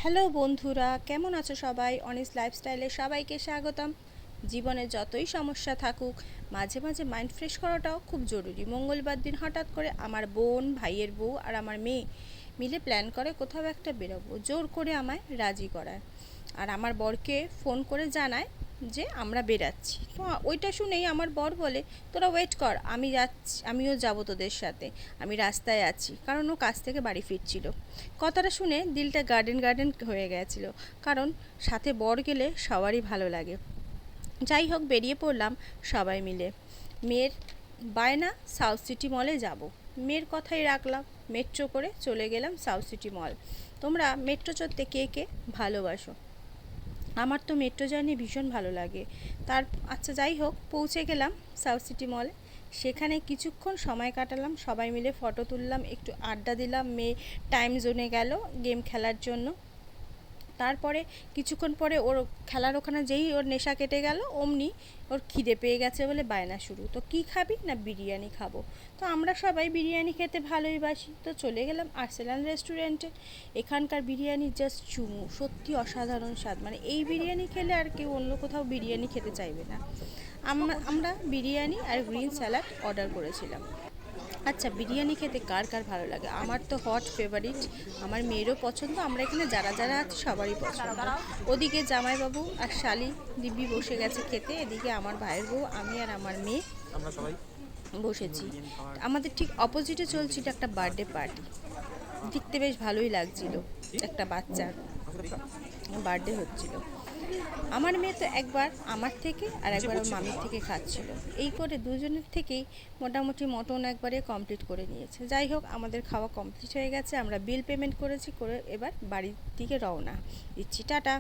Hello বন্ধুরা, কেমন আছো সবাই? অনেস্ট লাইফস্টাইলে সবাইকে স্বাগতম। জীবনে যতই সমস্যা থাকুক, মাঝে মাঝে মাইন্ড ফ্রেশ করাটাও খুব জরুরি। মঙ্গলবার দিন হঠাৎ করে আমার বোন, ভাইয়ের বউ আর আমার মেয়ে মিলে প্ল্যান করে কোথাও একটা বেরোবো। জোর করে আমায় রাজি করায় আর আমার বরকে ফোন করে জানায় যে আমরা বেরাচ্ছি। তো ওইটা শুনেই আমার বর বলে, তোরা ওয়েট কর, আমি যাচ্ছি, আমিও যাব তোদের সাথে, আমি রাস্তায় আছি। কারণ ও কাজ থেকে বাড়ি ফিরছিল। কথাটা শুনে দিলটা গার্ডেন গার্ডেন হয়ে গেছিলো, কারণ সাথে বর গেলে সবারই ভালো লাগে। যাই হোক, বেরিয়ে পড়লাম সবাই মিলে। মেয়ের বায়না সাউথ সিটি মলে যাব, মেয়ের কথাই রাখলাম, মেট্রো করে চলে গেলাম সাউথ সিটি মল। তোমরা মেট্রো চড়তে কে কে ভালোবাসো? আমার তো মেট্রো জার্নি ভীষণ ভালো লাগে। আচ্ছা, যাই হোক, পৌঁছে গেলাম সাউথ সিটি মলে। সেখানে কিছুক্ষণ সময় কাটালাম, সবাই মিলে ফটো তুললাম, একটু আড্ডা দিলাম। মেয়ে টাইম জোনে গেল গেম খেলার জন্য। তারপরে কিছুক্ষণ পরে ওর খেলার ওখানে যেই ওর নেশা কেটে গেল, অমনি ওর খিদে পেয়ে গেছে বলে বায়না শুরু। তো কী খাবি? না বিরিয়ানি খাবো। তো আমরা সবাই বিরিয়ানি খেতে ভালোই বাসি, তো চলে গেলাম আর্সেলান রেস্টুরেন্টে। এখানকার বিরিয়ানি জাস্ট চুমু, সত্যি অসাধারণ স্বাদ। মানে এই বিরিয়ানি খেলে আর কেউ অন্য কোথাও বিরিয়ানি খেতে চাইবে না। আমরা বিরিয়ানি আর গ্রিন স্যালাড অর্ডার করেছিলাম। আচ্ছা, বিরিয়ানি খেতে কার কার ভালো লাগে? আমার তো হট ফেভারিট, আমার মেয়েরও পছন্দ, আমরা এখানে যারা যারা আছি সবারই পছন্দ। ওদিকে জামাইবাবু আর শালি দিব্যি বসে গেছে খেতে, এদিকে আমার ভাইয়ের বউ, আমি আর আমার মেয়ে বসেছি। আমাদের ঠিক অপোজিটে চলছিল একটা বার্থডে পার্টি। দেখতে বেশ ভালোই লাগছিল, একটা বাচ্চার বার্থডে হচ্ছিল। আমার মেয়ে তো একবার আমার থেকে আর একবার ওর মামির থেকে খাচ্ছিল। এই করে দুজনের থেকেই মোটামুটি মটন একবারে কমপ্লিট করে নিয়েছে। যাই হোক, আমাদের খাওয়া কমপ্লিট হয়ে গেছে, আমরা বিল পেমেন্ট করেছি, করে এবার বাড়ির দিকে রওনা দিচ্ছি। টাটা।